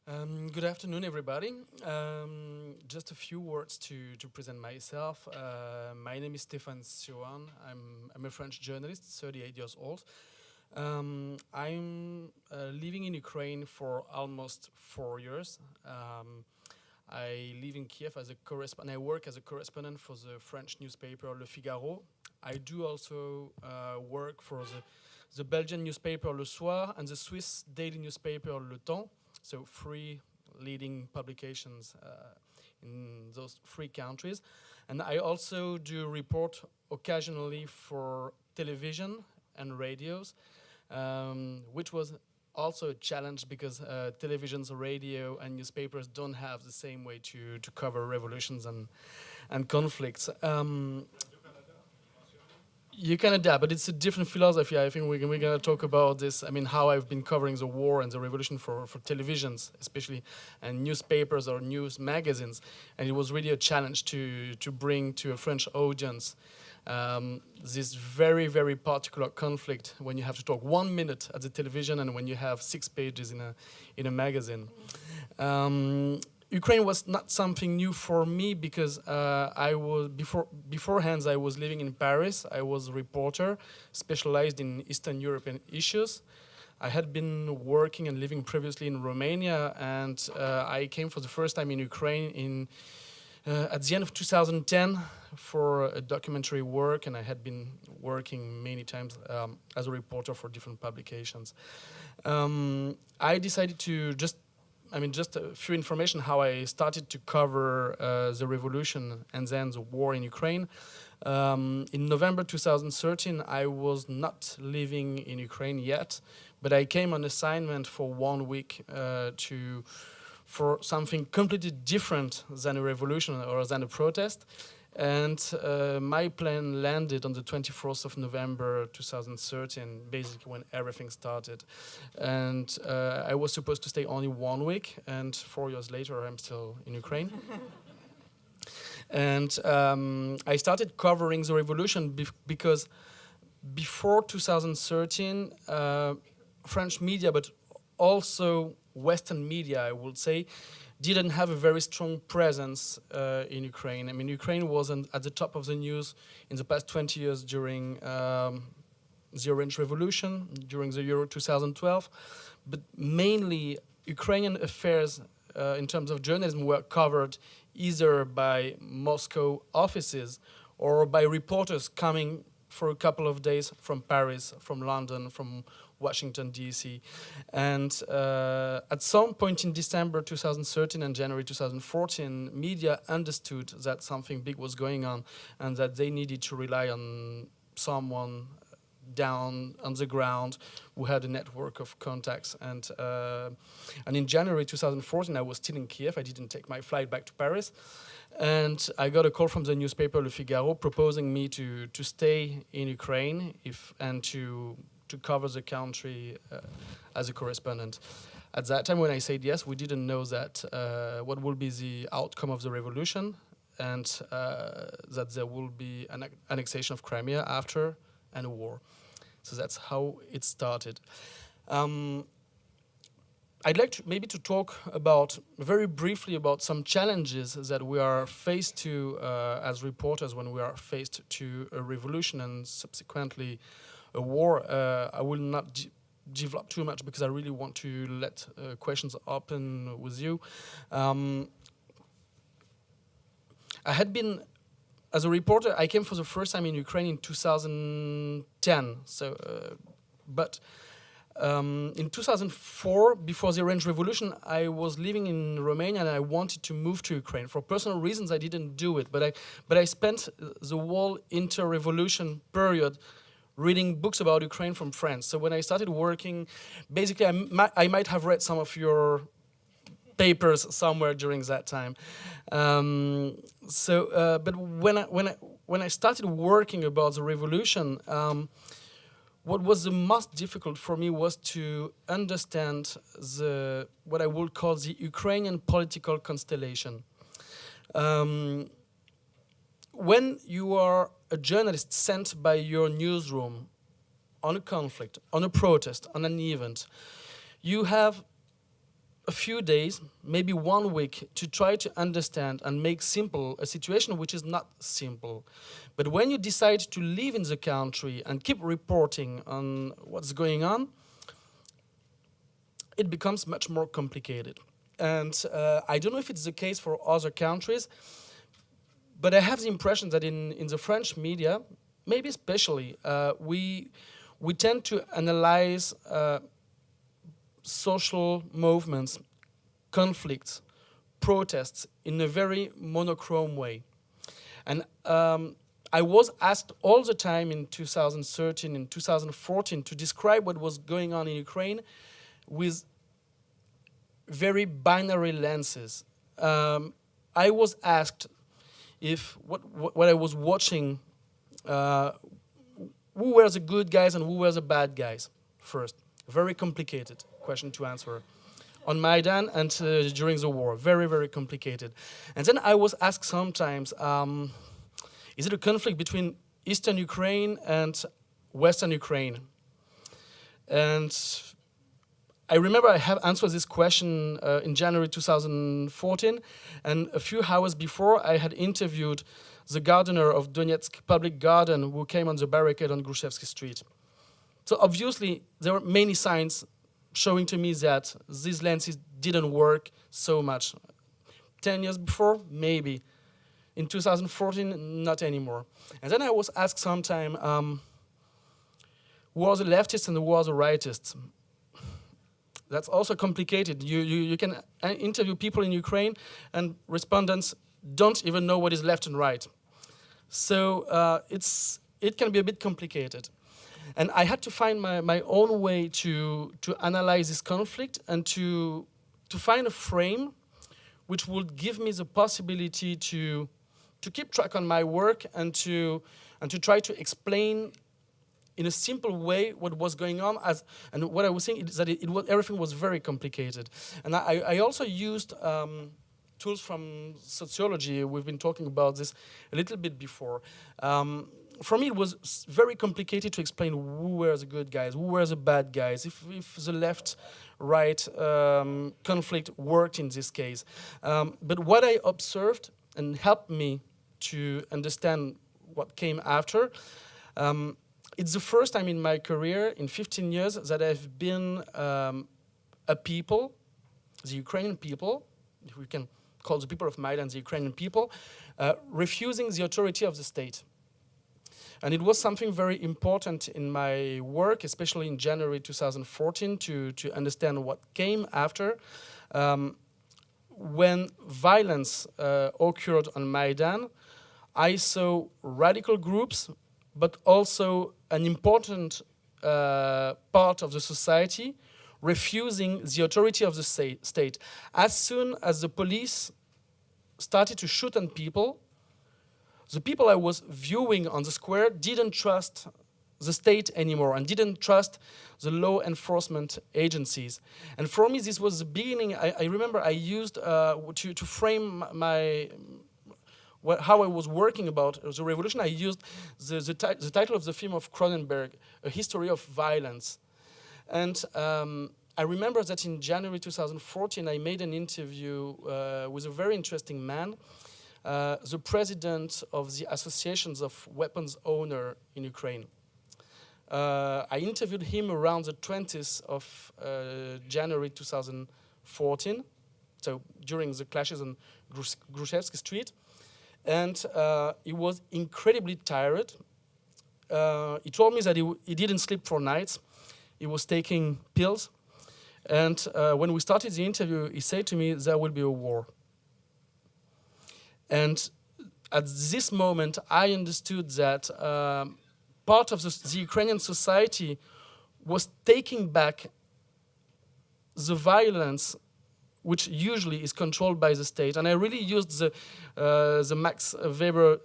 Good afternoon, everybody. Just a few words to present myself. My name is Stéphane Siohan. I'm a French journalist, 38 years old. I'm living in Ukraine for almost 4 years. I live in Kiev as a correspondent. I work as a correspondent for the French newspaper Le Figaro. I do also work for the Belgian newspaper Le Soir and the Swiss daily newspaper Le Temps. So 3 leading publications in those 3 countries. And I also do report occasionally for television and radios, which was also a challenge because televisions, radio, and newspapers don't have the same way to cover revolutions and conflicts. You can adapt, but it's a different philosophy. I think we're going to talk about this. I mean, how I've been covering the war and the revolution for televisions, especially, and newspapers or news magazines. And it was really a challenge to bring to a French audience this very, very particular conflict when you have to talk 1 minute at the television and when you have 6 pages in a magazine. Ukraine was not something new for me because I was beforehand I was living in Paris. I was a reporter specialized in Eastern European issues. I had been working and living previously in Romania, and I came for the first time in Ukraine at the end of 2010 for a documentary work, and I had been working many times as a reporter for different publications. I decided to just a few information how I started to cover the revolution and then the war in Ukraine. In November 2013, I was not living in Ukraine yet, but I came on assignment for 1 week for something completely different than a revolution or than a protest. And my plan landed on the 24th of November 2013, basically when everything started. And I was supposed to stay only 1 week, and 4 years later I'm still in Ukraine. And I started covering the revolution because before 2013, French media, but also Western media, I would say, didn't have a very strong presence in Ukraine. I mean, Ukraine wasn't at the top of the news in the past 20 years during the Orange Revolution, during the Euro 2012, but mainly Ukrainian affairs in terms of journalism were covered either by Moscow offices or by reporters coming for a couple of days from Paris, from London, from Washington, D.C. And at some point in December 2013 and January 2014, media understood that something big was going on and that they needed to rely on someone down on the ground who had a network of contacts. And in January 2014, I was still in Kiev. I didn't take my flight back to Paris. And I got a call from the newspaper Le Figaro proposing me to stay in Ukraine and to cover the country as a correspondent. At that time, when I said yes, we didn't know that what will be the outcome of the revolution and that there will be an annexation of Crimea after and a war. So that's how it started. I'd like to talk very briefly about some challenges that we are faced to as reporters when we are faced to a revolution and subsequently a war. I will not develop too much because I really want to let questions open with you. I had been, as a reporter, I came for the first time in Ukraine in 2010. But in 2004, before the Orange Revolution, I was living in Romania and I wanted to move to Ukraine. For personal reasons, I didn't do it. But I spent the whole inter-revolution period reading books about Ukraine from France. So when I started working, basically I might have read some of your papers somewhere during that time. But when I started working about the revolution, what was the most difficult for me was to understand what I would call the Ukrainian political constellation. When you are a journalist sent by your newsroom on a conflict, on a protest, on an event, you have a few days, maybe 1 week, to try to understand and make simple a situation which is not simple. But when you decide to live in the country and keep reporting on what's going on, it becomes much more complicated. And I don't know if it's the case for other countries, but I have the impression that in the French media, maybe especially, we tend to analyze social movements, conflicts, protests in a very monochrome way. And I was asked all the time in 2013 and 2014 to describe what was going on in Ukraine with very binary lenses. I was asked if what I was watching, who were the good guys and who were the bad guys first. Very complicated question to answer. On Maidan and during the war, very, very complicated. And then I was asked sometimes, is it a conflict between Eastern Ukraine and Western Ukraine? And I remember I have answered this question in January 2014, and a few hours before I had interviewed the gardener of Donetsk Public Garden who came on the barricade on Grushevsky Street. So obviously there were many signs showing to me that these lenses didn't work so much. 10 years before, maybe. In 2014, not anymore. And then I was asked sometime, who are the leftists and who are the rightists? That's also complicated. You can interview people in Ukraine and respondents don't even know what is left and right. So it can be a bit complicated. And I had to find my own way to analyze this conflict and to find a frame which would give me the possibility to keep track on my work and to try to explain in a simple way what was going on. And what I was saying is that everything was very complicated. And I also used tools from sociology. We've been talking about this a little bit before. For me, it was very complicated to explain who were the good guys, who were the bad guys, if the left-right conflict worked in this case. But what I observed and helped me to understand what came after, it's the first time in my career, in 15 years, that I've been a people, the Ukrainian people, if we can call the people of Maidan the Ukrainian people, refusing the authority of the state. And it was something very important in my work, especially in January 2014, to understand what came after. When violence occurred on Maidan, I saw radical groups, but also an important part of the society refusing the authority of the state. As soon as the police started to shoot on people, the people I was viewing on the square didn't trust the state anymore and didn't trust the law enforcement agencies. And for me, this was the beginning. I remember I used to frame how I was working about the revolution. I used the title of the film of Cronenberg, A History of Violence. And I remember that in January 2014, I made an interview with a very interesting man, the president of the associations of weapons owner in Ukraine. I interviewed him around the 20th of January 2014, so during the clashes on Grushevsky Street. And he was incredibly tired. He told me that he didn't sleep for nights. He was taking pills. And when we started the interview, he said to me, there will be a war. And at this moment, I understood that part of the Ukrainian society was taking back the violence which usually is controlled by the state. And I really used the Max Weber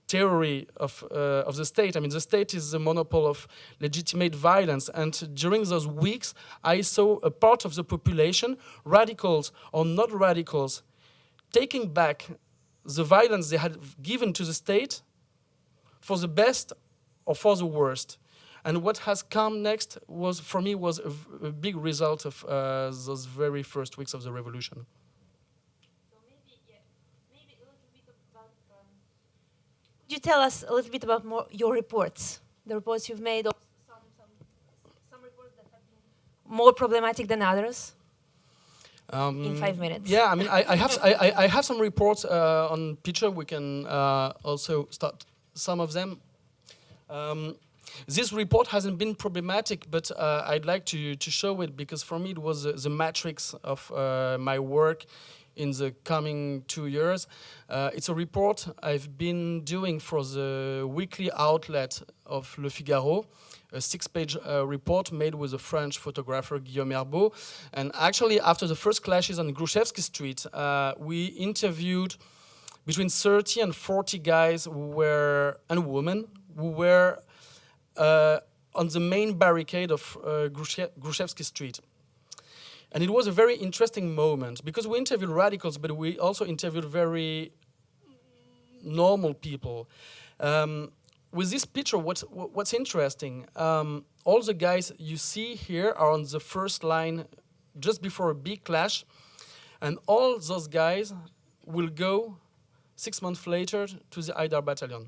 theory of the state. I mean, the state is the monopoly of legitimate violence. And during those weeks, I saw a part of the population, radicals or not radicals, taking back the violence they had given to the state for the best or for the worst. And what has come next was, for me, was a big result of those very first weeks of the revolution. So maybe a little bit about. Could you tell us a little bit about more your reports, the reports you've made, or some reports that have been more problematic than others? In 5 minutes. Yeah, I mean, I have some reports on picture. We can also start some of them. This report hasn't been problematic, but I'd like to show it because for me it was the matrix of my work in the coming 2 years. It's a report I've been doing for the weekly outlet of Le Figaro, a 6-page report made with a French photographer, Guillaume Herbeau. And actually, after the first clashes on Grushevsky Street, we interviewed between 30 and 40 guys and women who were on the main barricade of Grushevsky Street. And it was a very interesting moment because we interviewed radicals, but we also interviewed very normal people. With this picture, what's interesting, all the guys you see here are on the first line just before a big clash, and all those guys will go 6 months later to the Haidar battalion.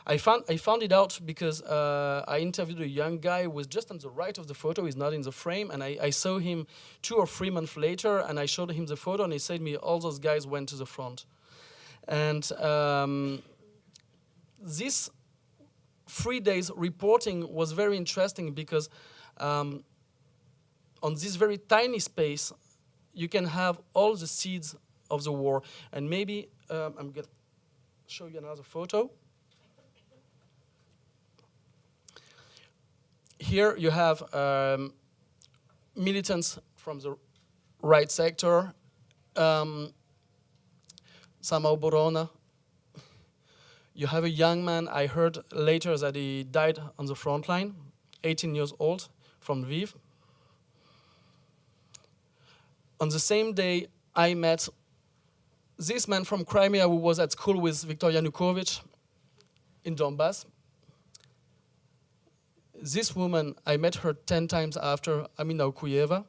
I found it out because I interviewed a young guy who was just on the right of the photo. He's not in the frame, and I saw him 2 or 3 months later, and I showed him the photo, and he said to me, all those guys went to the front. And this 3 days reporting was very interesting because on this very tiny space, you can have all the seeds of the war. And maybe I'm going to show you another photo. Here you have militants from the right sector, Sama Borona. You have a young man, I heard later that he died on the front line, 18 years old, from Lviv. On the same day, I met this man from Crimea who was at school with Viktor Yanukovych in Donbass. This woman, I met her 10 times after, Amina Okuyeva,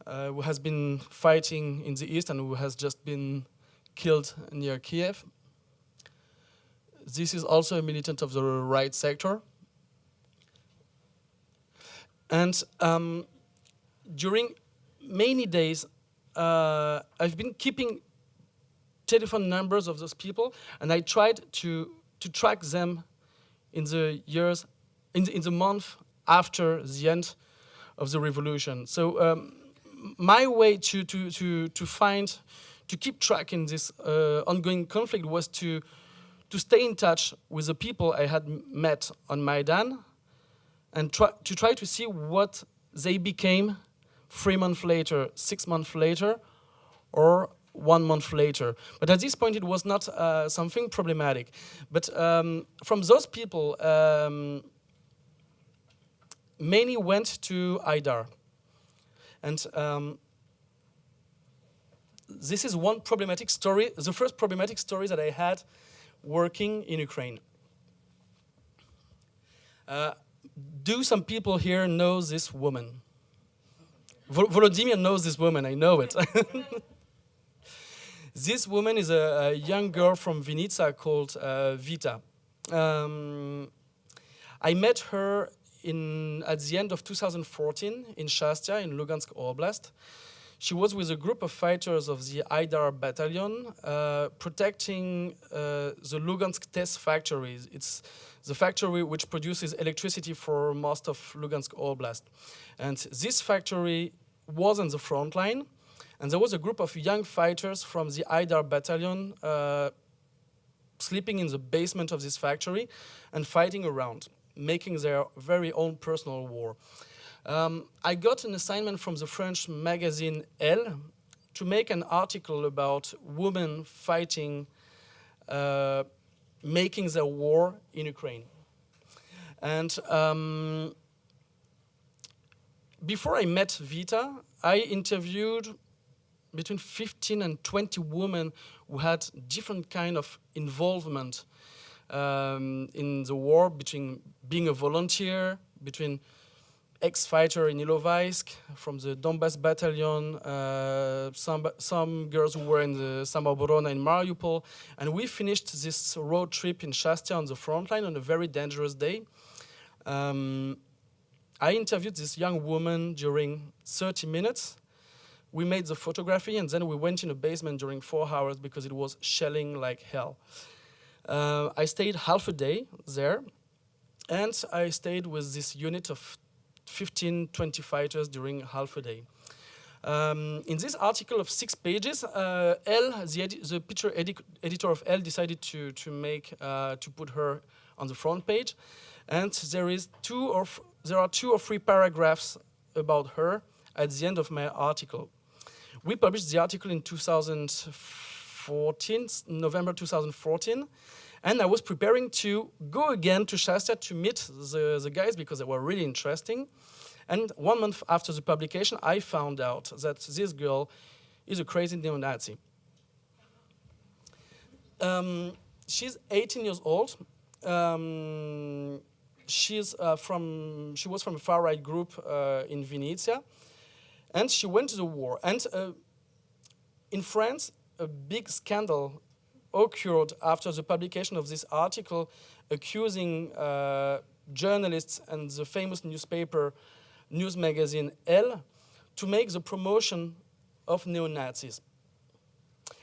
who has been fighting in the east and who has just been killed near Kiev. This is also a militant of the right sector. And during many days, I've been keeping telephone numbers of those people, and I tried to track them in the years, in the month after the end of the revolution. So my way to keep track in this ongoing conflict was to stay in touch with the people I had met on Maidan and try to see what they became 3 months later, 6 months later, or 1 month later. But at this point, it was not something problematic. But from those people, many went to Haidar. And this is one problematic story, the first problematic story that I had working in Ukraine. Do some people here know this woman? Volodymyr knows this woman, I know it. This woman is a young girl from Vinica called Vita. I met her at the end of 2014 in Shastia in Lugansk Oblast. She was with a group of fighters of the Haidar battalion protecting the Lugansk test factories. It's the factory which produces electricity for most of Lugansk Oblast. And this factory was on the front line, and there was a group of young fighters from the Haidar battalion sleeping in the basement of this factory and fighting around, making their very own personal war. I got an assignment from the French magazine Elle to make an article about women fighting, making their war in Ukraine. And before I met Vita, I interviewed between 15 and 20 women who had different kind of involvement in the war, between being a volunteer, between ex-fighter in Ilovaisk from the Donbass battalion, some girls who were in the Samoborona in Mariupol, and we finished this road trip in Shastia on the front line on a very dangerous day. I interviewed this young woman during 30 minutes. We made the photography, and then we went in a basement during 4 hours because it was shelling like hell. I stayed half a day there, and I stayed with this unit of 15, 20 fighters during half a day. In this article of 6 pages, the picture editor of Elle decided to put her on the front page, and there are 2 or 3 paragraphs about her at the end of my article. We published the article in 2014, November 2014, and I was preparing to go again to Shastia to meet the guys because they were really interesting. And 1 month after the publication, I found out that this girl is a crazy neo-Nazi. She's 18 years old. She was from a far-right group in Vinnytsia, and she went to the war. And in France, a big scandal occurred after the publication of this article accusing journalists and the famous news magazine Elle to make the promotion of neo-Nazis.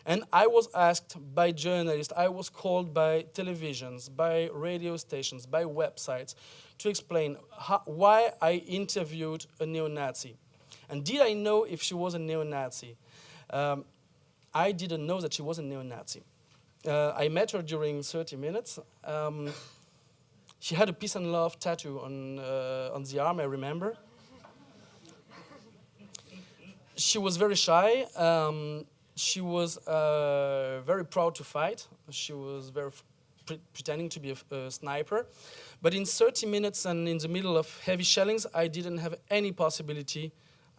And I was asked by journalists, I was called by televisions, by radio stations, by websites to explain why I interviewed a neo-Nazi. And did I know if she was a neo-Nazi? I didn't know that she was a neo-Nazi. I met her during 30 minutes. She had a peace and love tattoo on the arm, I remember. She was very shy. She was very proud to fight. She was very pretending to be a sniper. But in 30 minutes and in the middle of heavy shellings, I didn't have any possibility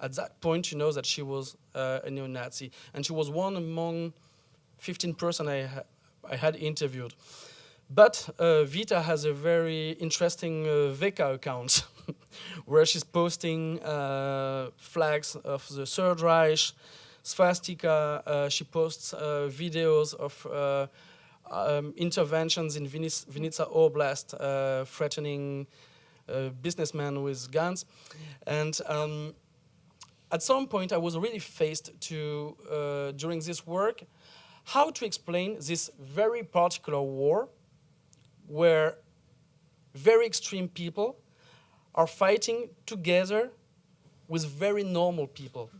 at that point to know that she was a neo-Nazi. And she was one among 15 persons I had interviewed. But Vita has a very interesting Veka account where she's posting flags of the Third Reich, swastika. She posts videos of interventions in Vinnytsia Oblast, threatening businessmen with guns. And at some point, I was really faced to, during this work, how to explain this very particular war where very extreme people are fighting together with very normal people.